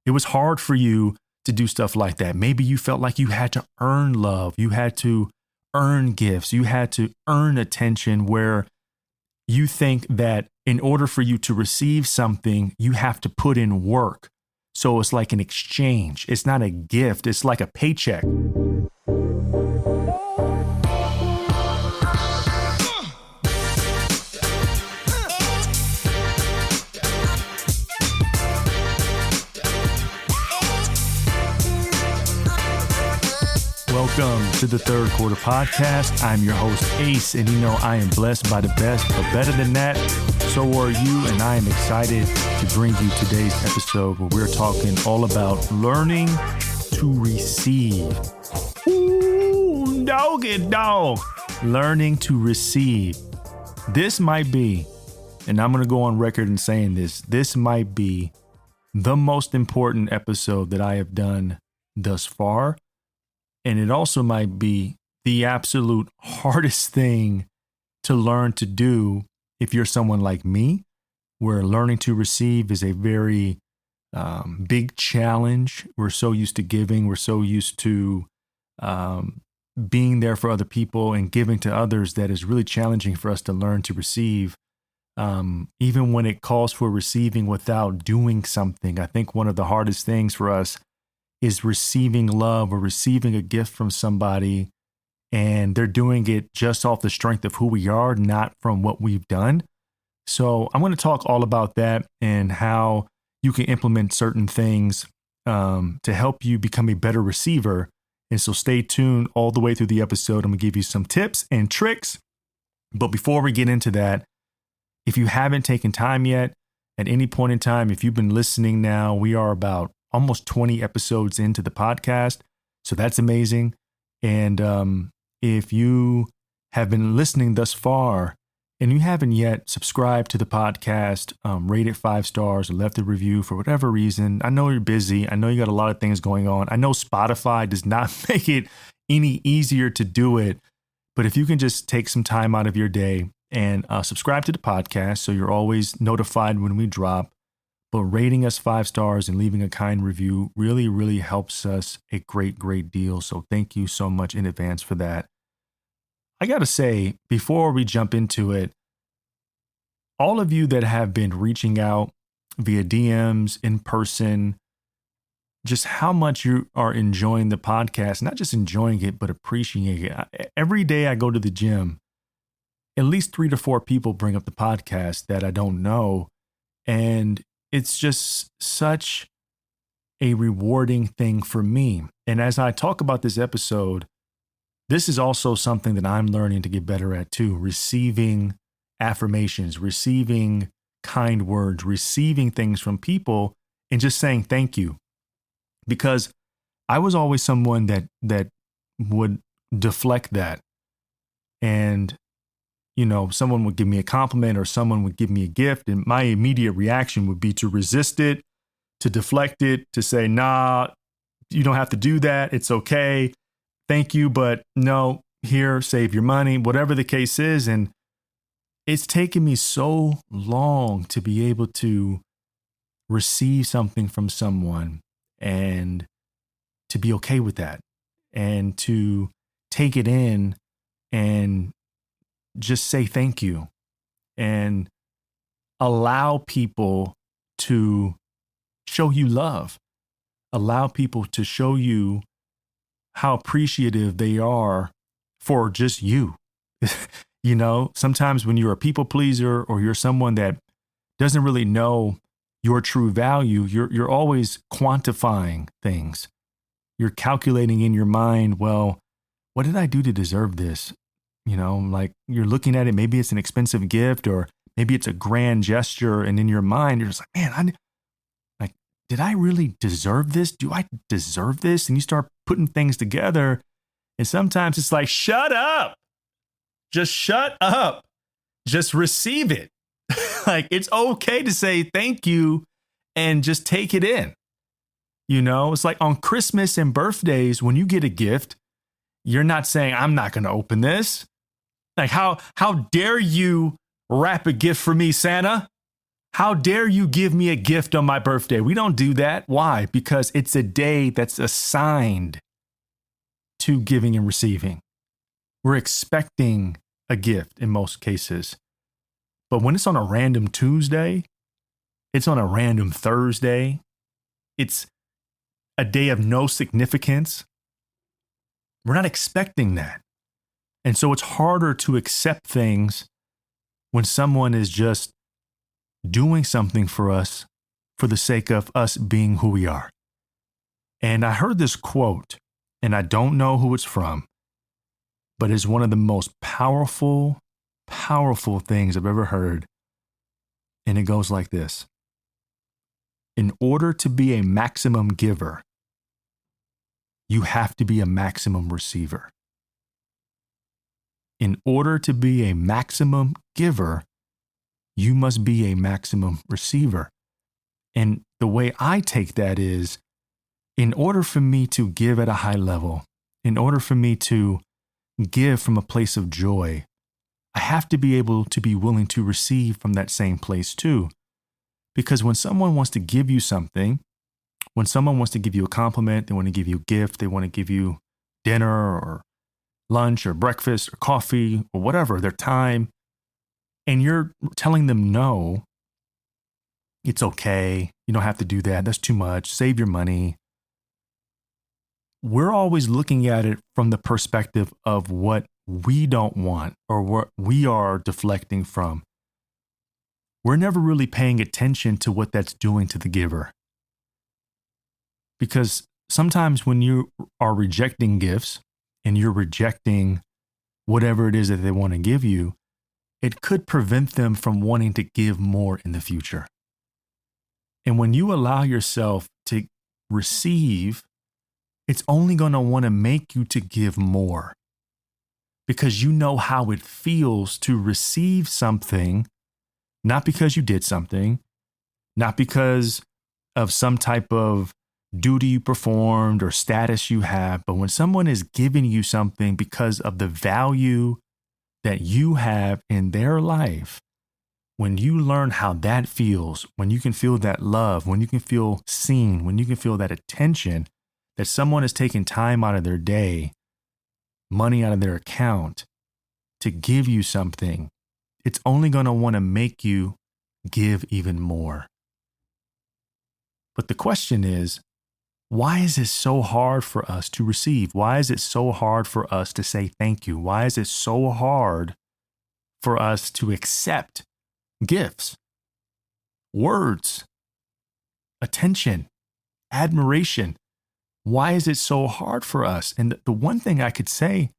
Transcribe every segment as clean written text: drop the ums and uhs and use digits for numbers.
It was hard for you to do stuff like that. Maybe you felt like you had to earn love. You had to earn gifts. You had to earn attention, where you think that in order for you to receive something, you have to put in work. So it's like an exchange. It's not a gift. It's like a paycheck. Welcome to the Third Quarter Podcast. I'm your host, Ace, and you know I am blessed by the best, but better than that, so are you, and I am excited to bring you today's episode where we're talking all about learning to receive. Ooh, doggy dog. Learning to receive. This might be, and I'm going to go on record in saying this might be the most important episode that I have done thus far. And it also might be the absolute hardest thing to learn to do if you're someone like me, where learning to receive is a very big challenge. We're so used to giving. We're so used to being there for other people and giving to others that is really challenging for us to learn to receive. Even when it calls for receiving without doing something, I think one of the hardest things for us is receiving love or receiving a gift from somebody, and they're doing it just off the strength of who we are, not from what we've done. So I'm going to talk all about that and how you can implement certain things to help you become a better receiver. And so stay tuned all the way through the episode. I'm going to give you some tips and tricks. But before we get into that, if you haven't taken time yet, at any point in time, if you've been listening now, we are about almost 20 episodes into the podcast. So that's amazing. And if you have been listening thus far and you haven't yet subscribed to the podcast, rated 5 stars, or left a review for whatever reason, I know you're busy. I know you got a lot of things going on. I know Spotify does not make it any easier to do it. But if you can just take some time out of your day and subscribe to the podcast so you're always notified when we drop. But rating us 5 stars and leaving a kind review really, really helps us a great, great deal. So thank you so much in advance for that. I got to say, before we jump into it, all of you that have been reaching out via DMs, in person, just how much you are enjoying the podcast, not just enjoying it, but appreciating it. Every day I go to the gym, at least 3 to 4 people bring up the podcast that I don't know. And it's just such a rewarding thing for me. And as I talk about this episode, this is also something that I'm learning to get better at too. Receiving affirmations, receiving kind words, receiving things from people, and just saying thank you. Because I was always someone that would deflect that. And you know, someone would give me a compliment or someone would give me a gift, and my immediate reaction would be to resist it, to deflect it, to say, nah, you don't have to do that. It's okay. Thank you. But no, here, save your money, whatever the case is. And it's taken me so long to be able to receive something from someone and to be okay with that and to take it in and just say thank you and allow people to show you love, allow people to show you how appreciative they are for just you. You know, sometimes when you're a people pleaser or you're someone that doesn't really know your true value, you're always quantifying things. You're calculating in your mind, well, what did I do to deserve this? You know, like you're looking at it, maybe it's an expensive gift or maybe it's a grand gesture. And in your mind, you're just like, man, did I really deserve this? Do I deserve this? And you start putting things together. And sometimes it's like, shut up. Just shut up. Just receive it. Like it's okay to say thank you and just take it in. You know, it's like on Christmas and birthdays, when you get a gift, you're not saying, I'm not going to open this. Like, how dare you wrap a gift for me, Santa? How dare you give me a gift on my birthday? We don't do that. Why? Because it's a day that's assigned to giving and receiving. We're expecting a gift in most cases. But when it's on a random Tuesday, it's on a random Thursday, it's a day of no significance, we're not expecting that. And so it's harder to accept things when someone is just doing something for us for the sake of us being who we are. And I heard this quote, and I don't know who it's from, but it's one of the most powerful things I've ever heard. And it goes like this. In order to be a maximum giver, you have to be a maximum receiver. In order to be a maximum giver, you must be a maximum receiver. And the way I take that is, in order for me to give at a high level, in order for me to give from a place of joy, I have to be able to be willing to receive from that same place too. Because when someone wants to give you something, when someone wants to give you a compliment, they want to give you a gift, they want to give you dinner or lunch or breakfast or coffee or whatever, their time, and you're telling them no, it's okay, you don't have to do that, that's too much, save your money. We're always looking at it from the perspective of what we don't want or what we are deflecting from. We're never really paying attention to what that's doing to the giver. Because sometimes when you are rejecting gifts and you're rejecting whatever it is that they want to give you, it could prevent them from wanting to give more in the future. And when you allow yourself to receive, it's only going to want to make you to give more. Because you know how it feels to receive something, not because you did something, not because of some type of duty you performed or status you have, but when someone is giving you something because of the value that you have in their life, when you learn how that feels, when you can feel that love, when you can feel seen, when you can feel that attention, that someone is taking time out of their day, money out of their account to give you something, it's only going to want to make you give even more. But the question is, why is it so hard for us to receive? Why is it so hard for us to say thank you? Why is it so hard for us to accept gifts, words, attention, admiration? Why is it so hard for us? And the one thing I could say,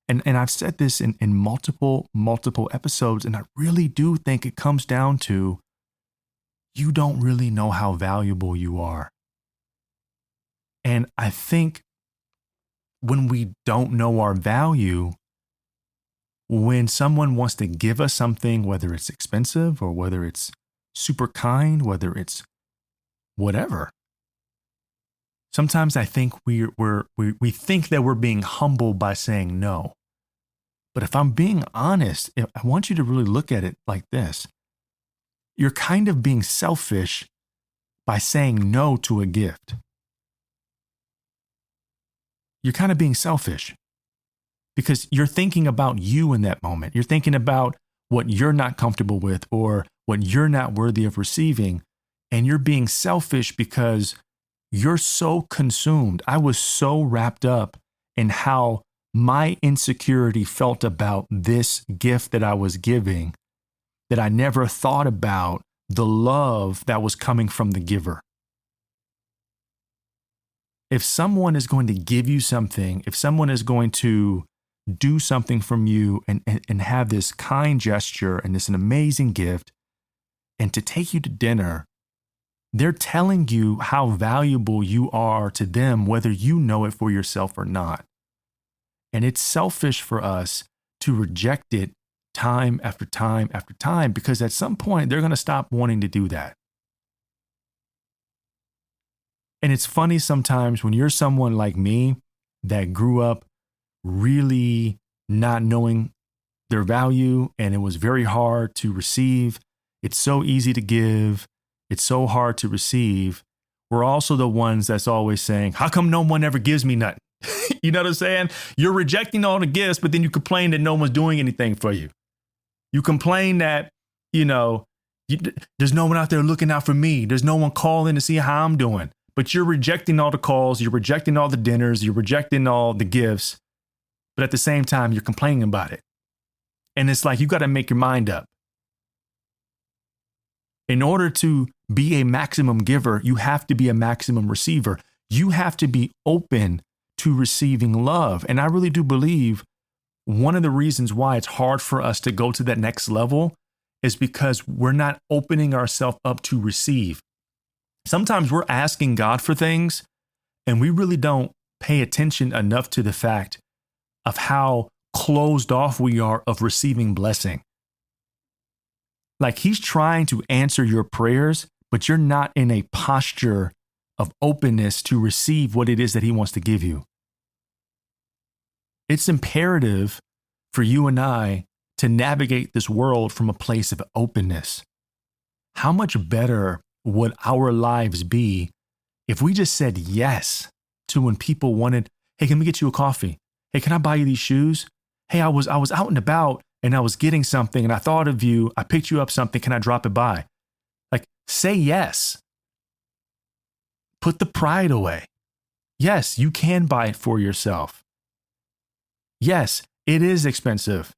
and I've said this in multiple episodes, and I really do think it comes down to you don't really know how valuable you are. And I think when we don't know our value, when someone wants to give us something, whether it's expensive or whether it's super kind, whether it's whatever, sometimes I think we think that we're being humble by saying no. But if I'm being honest, I want you to really look at it like this. You're kind of being selfish by saying no to a gift. You're kind of being selfish because you're thinking about you in that moment. You're thinking about what you're not comfortable with or what you're not worthy of receiving. And you're being selfish because you're so consumed. I was so wrapped up in how my insecurity felt about this gift that I was giving that I never thought about the love that was coming from the giver. If someone is going to give you something, if someone is going to do something from you and have this kind gesture and this an amazing gift, and to take you to dinner, they're telling you how valuable you are to them, whether you know it for yourself or not. And it's selfish for us to reject it time after time after time, because at some point they're going to stop wanting to do that. And it's funny sometimes when you're someone like me that grew up really not knowing their value, and it was very hard to receive, It's so easy to give. It's so hard to receive. We're also the ones that's always saying, how come no one ever gives me nothing? You know what I'm saying? You're rejecting all the gifts, but then you complain that no one's doing anything for you. You complain that, there's no one out there looking out for me. There's no one calling to see how I'm doing. But you're rejecting all the calls. You're rejecting all the dinners. You're rejecting all the gifts. But at the same time, you're complaining about it. And it's like you got to make your mind up. In order to be a maximum giver, you have to be a maximum receiver. You have to be open to receiving love. And I really do believe one of the reasons why it's hard for us to go to that next level is because we're not opening ourselves up to receive. Sometimes we're asking God for things and we really don't pay attention enough to the fact of how closed off we are of receiving blessing. Like he's trying to answer your prayers, but you're not in a posture of openness to receive what it is that he wants to give you. It's imperative for you and I to navigate this world from a place of openness. How much better would our lives be if we just said yes to when people wanted, hey, can we get you a coffee? Hey, can I buy you these shoes? Hey, I was out and about and I was getting something and I thought of you. I picked you up something. Can I drop it by? Like, say yes. Put the pride away. Yes, you can buy it for yourself. Yes, it is expensive.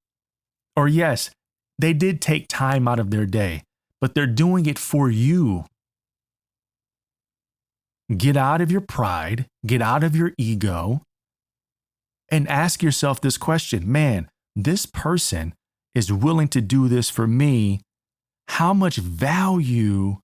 Or yes, they did take time out of their day, but they're doing it for you. Get out of your pride, get out of your ego, and ask yourself this question, man, this person is willing to do this for me. How much value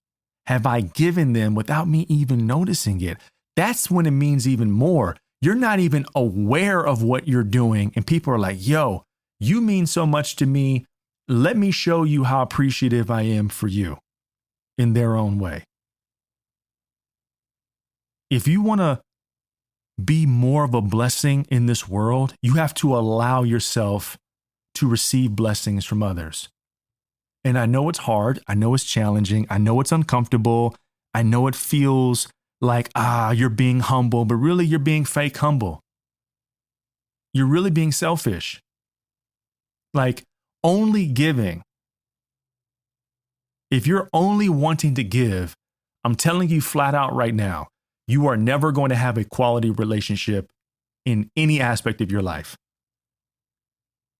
have I given them without me even noticing it? That's when it means even more. You're not even aware of what you're doing. And people are like, yo, you mean so much to me. Let me show you how appreciative I am for you in their own way. If you want to be more of a blessing in this world, you have to allow yourself to receive blessings from others. And I know it's hard. I know it's challenging. I know it's uncomfortable. I know it feels like, you're being humble, but really you're being fake humble. You're really being selfish. Like only giving. If you're only wanting to give, I'm telling you flat out right now, you are never going to have a quality relationship in any aspect of your life.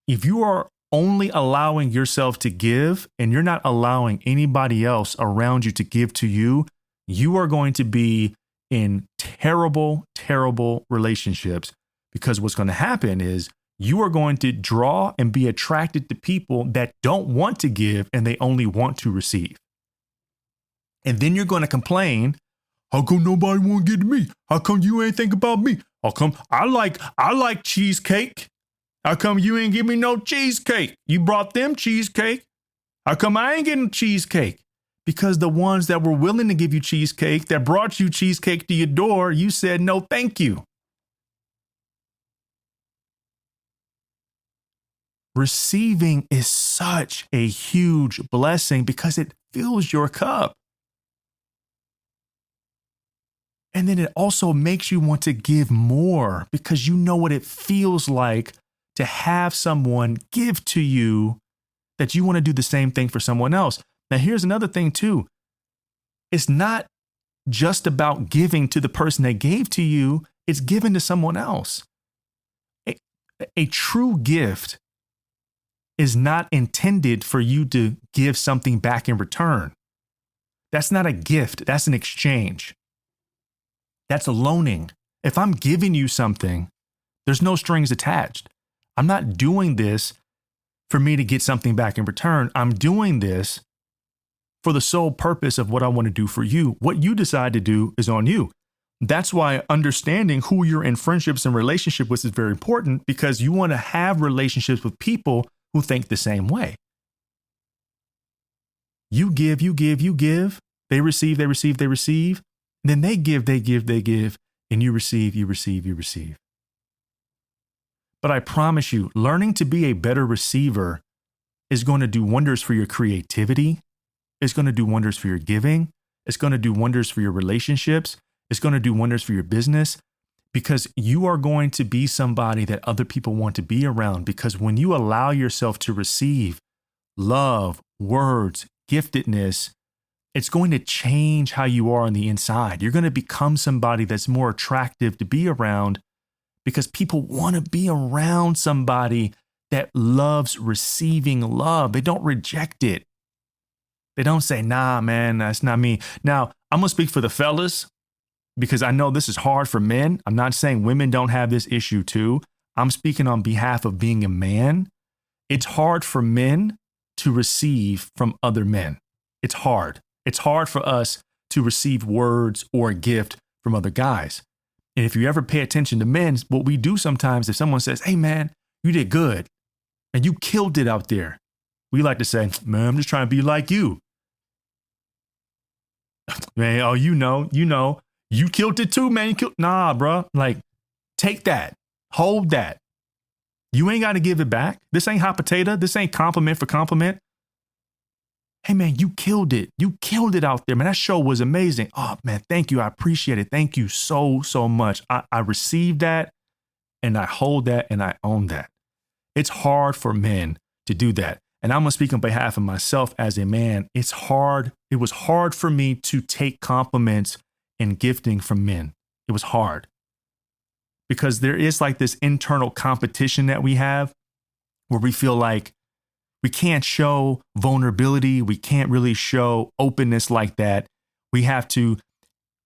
If you are only allowing yourself to give and you're not allowing anybody else around you to give to you, you are going to be in terrible, terrible relationships because what's going to happen is you are going to draw and be attracted to people that don't want to give and they only want to receive. And then you're going to complain, how come nobody won't give to me? How come you ain't think about me? How come I like cheesecake? How come you ain't give me no cheesecake? You brought them cheesecake. How come I ain't getting cheesecake? Because the ones that were willing to give you cheesecake, that brought you cheesecake to your door, you said no thank you. Receiving is such a huge blessing because it fills your cup. And then it also makes you want to give more because you know what it feels like to have someone give to you that you want to do the same thing for someone else. Now, here's another thing too. It's not just about giving to the person that gave to you. It's given to someone else. A true gift is not intended for you to give something back in return. That's not a gift. That's an exchange. That's a loaning. If I'm giving you something, there's no strings attached. I'm not doing this for me to get something back in return. I'm doing this for the sole purpose of what I want to do for you. What you decide to do is on you. That's why understanding who you're in friendships and relationship with is very important because you want to have relationships with people who think the same way. You give, you give, you give. They receive, they receive, they receive. Then they give, they give, they give. And you receive, you receive, you receive. But I promise you, learning to be a better receiver is going to do wonders for your creativity. It's going to do wonders for your giving. It's going to do wonders for your relationships. It's going to do wonders for your business, because you are going to be somebody that other people want to be around. Because when you allow yourself to receive love, words, giftedness, it's going to change how you are on the inside. You're going to become somebody that's more attractive to be around, because people want to be around somebody that loves receiving love. They don't reject it. They don't say, nah, man, that's not me. Now, I'm going to speak for the fellas, because I know this is hard for men. I'm not saying women don't have this issue too. I'm speaking on behalf of being a man. It's hard for men to receive from other men. It's hard. It's hard for us to receive words or a gift from other guys. And if you ever pay attention to men, what we do sometimes, if someone says, hey man, you did good and you killed it out there, we like to say, man, I'm just trying to be like you. Man, oh, you know, you killed it too, man. Nah, bro. Like, take that. Hold that. You ain't got to give it back. This ain't hot potato. This ain't compliment for compliment. Hey, man, you killed it. You killed it out there, man. That show was amazing. Oh, man, thank you. I appreciate it. Thank you so, so much. I received that, and I hold that, and I own that. It's hard for men to do that. And I'm going to speak on behalf of myself as a man. It's hard. It was hard for me to take compliments and gifting from men. It was hard, because there is like this internal competition that we have, where we feel like we can't show vulnerability. We can't really show openness like that. We have to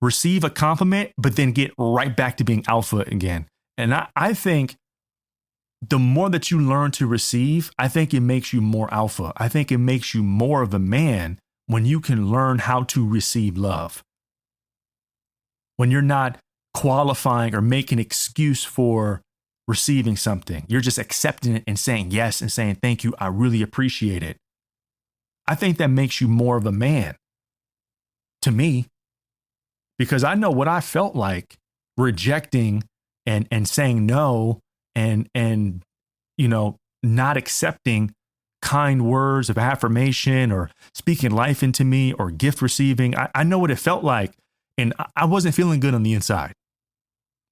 receive a compliment, but then get right back to being alpha again. And I think the more that you learn to receive, I think it makes you more alpha. I think it makes you more of a man when you can learn how to receive love. When you're not qualifying or making an excuse for receiving something, you're just accepting it and saying yes and saying, thank you, I really appreciate it. I think that makes you more of a man, to me, because I know what I felt like rejecting and saying no and you know, not accepting kind words of affirmation or speaking life into me or gift receiving. I know what it felt like, and I wasn't feeling good on the inside,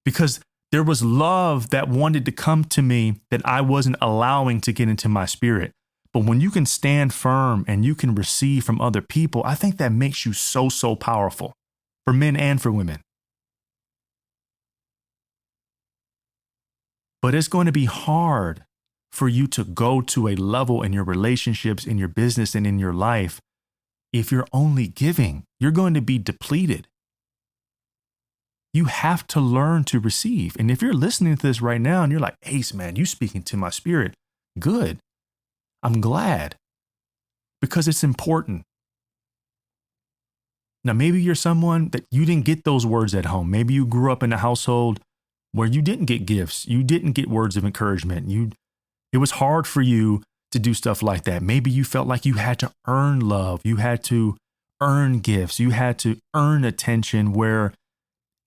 because there was love that wanted to come to me that I wasn't allowing to get into my spirit. But when you can stand firm and you can receive from other people, I think that makes you so, so powerful for men and for women. But it's going to be hard for you to go to a level in your relationships, in your business, and in your life. If you're only giving, you're going to be depleted. You have to learn to receive. And if you're listening to this right now and you're like, Ace, man, you speaking to my spirit, good. I'm glad, because it's important. Now, maybe you're someone that you didn't get those words at home. Maybe you grew up in a household where you didn't get gifts. You didn't get words of encouragement. It was hard for you to do stuff like that. Maybe you felt like you had to earn love. You had to earn gifts. You had to earn attention, where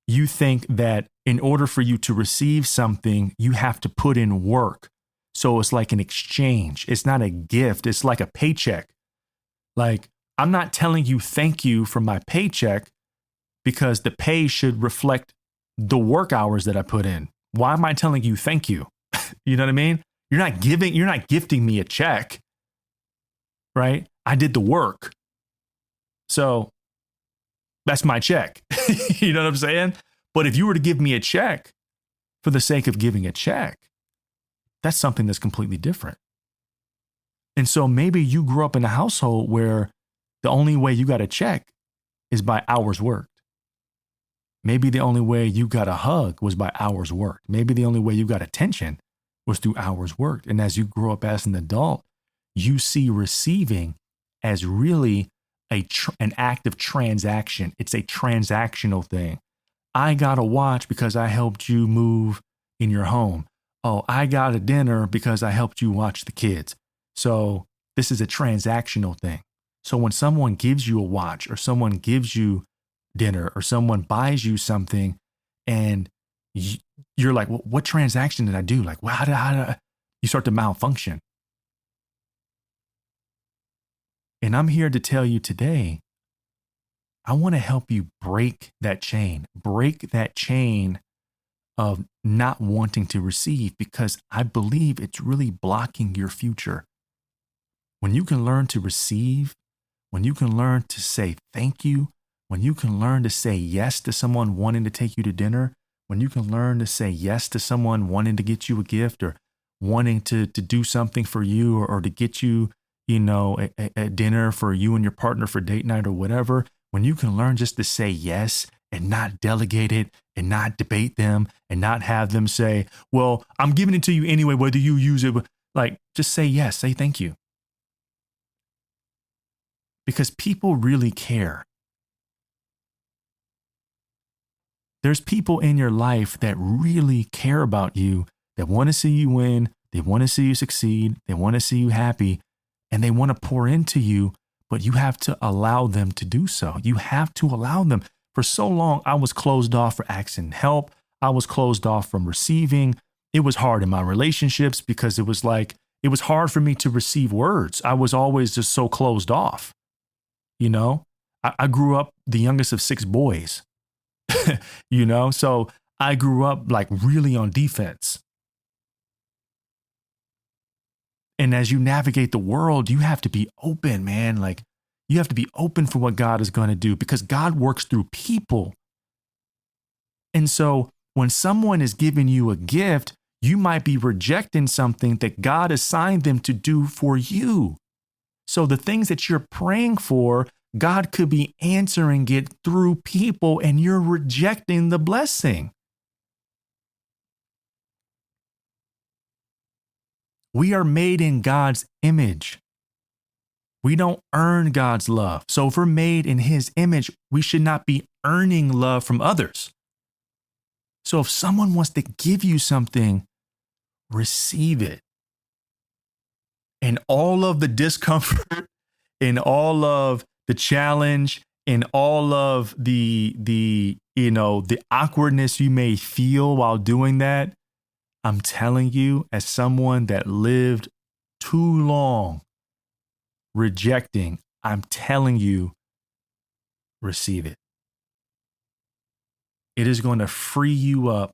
you think that in order for you to receive something, you have to put in work. So it's like an exchange. It's not a gift. It's like a paycheck. Like, I'm not telling you thank you for my paycheck, because the pay should reflect the work hours that I put in. Why am I telling you thank you? You know what I mean? You're not gifting me a check, right? I did the work. So that's my check. You know what I'm saying? But if you were to give me a check for the sake of giving a check, that's something that's completely different. And so maybe you grew up in a household where the only way you got a check is by hours worked. Maybe the only way you got a hug was by hours worked. Maybe the only way you got attention was through hours worked. And as you grow up as an adult, you see receiving as really an act of transaction. It's a transactional thing. I got a watch because I helped you move in your home. Oh, I got a dinner because I helped you watch the kids. So this is a transactional thing. So when someone gives you a watch, or someone gives you dinner, or someone buys you something, and you're like, well, what transaction did I do? Like, well, how did you start to malfunction? And I'm here to tell you today, I want to help you break that chain of not wanting to receive, because I believe it's really blocking your future. When you can learn to receive, when you can learn to say thank you, when you can learn to say yes to someone wanting to take you to dinner, when you can learn to say yes to someone wanting to get you a gift or wanting to do something for you, or to get you, a dinner for you and your partner for date night or whatever, when you can learn just to say yes and not delegate it and not debate them and not have them say, well, I'm giving it to you anyway, whether you use it, like just say yes, say thank you. Because people really care. There's people in your life that really care about you, that want to see you win, they want to see you succeed, they want to see you happy, and they want to pour into you, but you have to allow them to do so. You have to allow them. For so long, I was closed off for asking help. I was closed off from receiving. It was hard in my relationships because it was hard for me to receive words. I was always just so closed off. I grew up the youngest of 6 boys, so I grew up like really on defense. And as you navigate the world, you have to be open, man. Like you have to be open for what God is going to do, because God works through people. And so when someone is giving you a gift, you might be rejecting something that God assigned them to do for you. So the things that you're praying for, God could be answering it through people, and you're rejecting the blessing. We are made in God's image. We don't earn God's love. So if we're made in His image, we should not be earning love from others. So if someone wants to give you something, receive it. And all of the discomfort and all of the challenge and all of the awkwardness you may feel while doing that, I'm telling you, as someone that lived too long rejecting, I'm telling you, receive it. It is going to free you up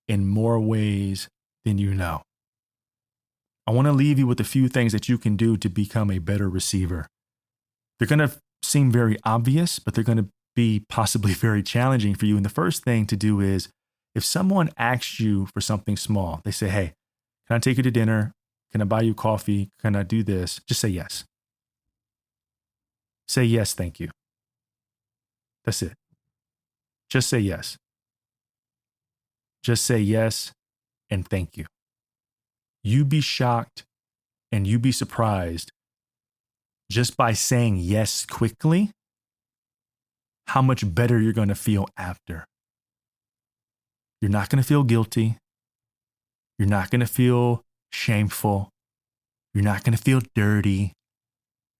in more ways than you know. I want to leave you with a few things that you can do to become a better receiver. They're going to seem very obvious, but they're going to be possibly very challenging for you. And the first thing to do is, if someone asks you for something small, they say, hey, can I take you to dinner? Can I buy you coffee? Can I do this? Just say yes. Say yes, thank you. That's it. Just say yes. Just say yes and thank you. You be shocked and you be surprised just by saying yes quickly, how much better you're going to feel after. You're not going to feel guilty. You're not going to feel shameful. You're not going to feel dirty.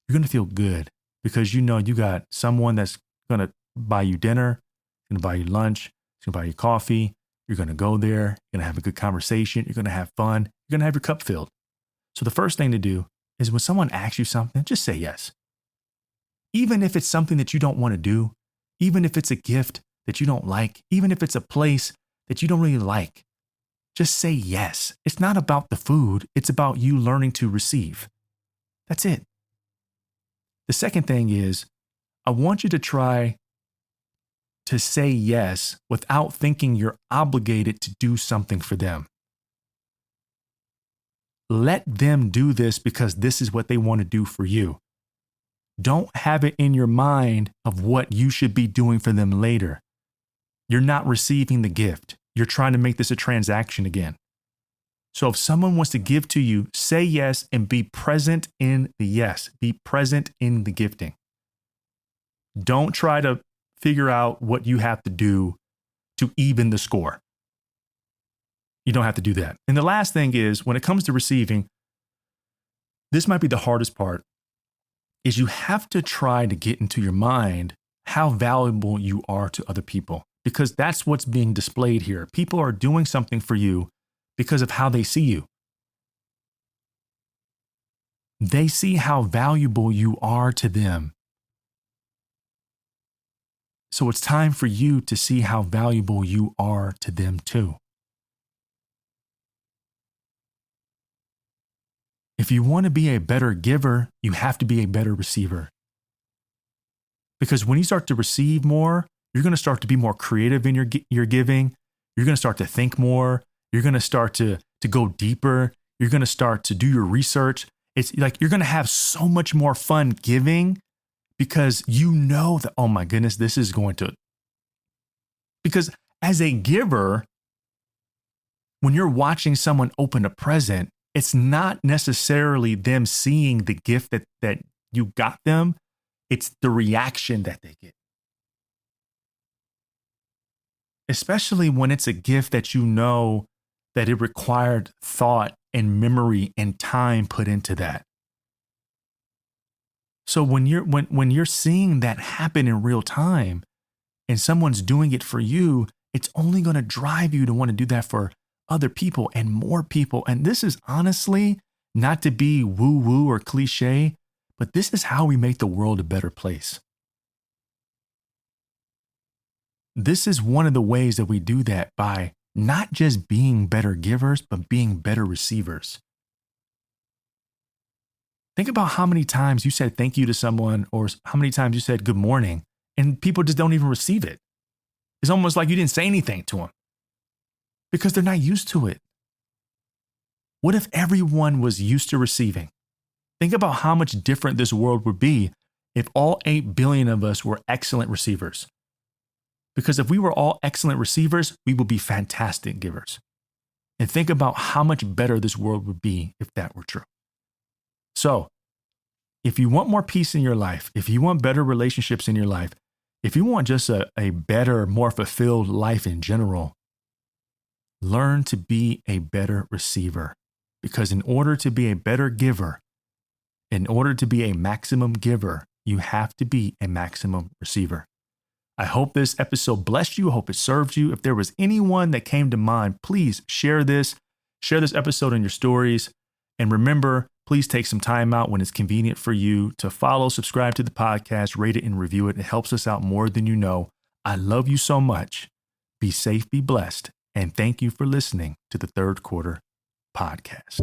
You're going to feel good, because you know you got someone that's going to buy you dinner, going to buy you lunch, going to buy you coffee. You're going to go there. You're going to have a good conversation. You're going to have fun. You're going to have your cup filled. So the first thing to do is, when someone asks you something, just say yes. Even if it's something that you don't want to do, even if it's a gift that you don't like, even if it's a place that you don't really like, just say yes. It's not about the food. It's about you learning to receive. That's it. The second thing is, I want you to try to say yes without thinking you're obligated to do something for them. Let them do this because this is what they want to do for you. Don't have it in your mind of what you should be doing for them later. You're not receiving the gift. You're trying to make this a transaction again. So if someone wants to give to you, say yes and be present in the yes. Be present in the gifting. Don't try to figure out what you have to do to even the score. You don't have to do that. And the last thing is, when it comes to receiving, this might be the hardest part, is you have to try to get into your mind how valuable you are to other people, because that's what's being displayed here. People are doing something for you because of how they see you. They see how valuable you are to them. So it's time for you to see how valuable you are to them too. If you want to be a better giver, you have to be a better receiver. Because when you start to receive more, you're going to start to be more creative in your giving. You're going to start to think more. You're going to start to go deeper. You're going to start to do your research. It's like you're going to have so much more fun giving because you know that, oh my goodness, this is going to. Because as a giver, when you're watching someone open a present, it's not necessarily them seeing the gift that you got them. It's the reaction that they get. Especially when it's a gift that you know that it required thought and memory and time put into that. So when you're seeing that happen in real time and someone's doing it for you, it's only going to drive you to want to do that for other people and more people. And this is honestly not to be woo-woo or cliche, but this is how we make the world a better place. This is one of the ways that we do that by not just being better givers, but being better receivers. Think about how many times you said thank you to someone or how many times you said good morning and people just don't even receive it. It's almost like you didn't say anything to them because they're not used to it. What if everyone was used to receiving? Think about how much different this world would be if all 8 billion of us were excellent receivers. Because if we were all excellent receivers, we would be fantastic givers. And think about how much better this world would be if that were true. So, if you want more peace in your life, if you want better relationships in your life, if you want just a better, more fulfilled life in general, learn to be a better receiver. Because in order to be a better giver, in order to be a maximum giver, you have to be a maximum receiver. I hope this episode blessed you. I hope it served you. If there was anyone that came to mind, please share this episode in your stories. And remember, please take some time out when it's convenient for you to follow, subscribe to the podcast, rate it, and review it. It helps us out more than you know. I love you so much. Be safe, be blessed, and thank you for listening to the Third Quarter Podcast.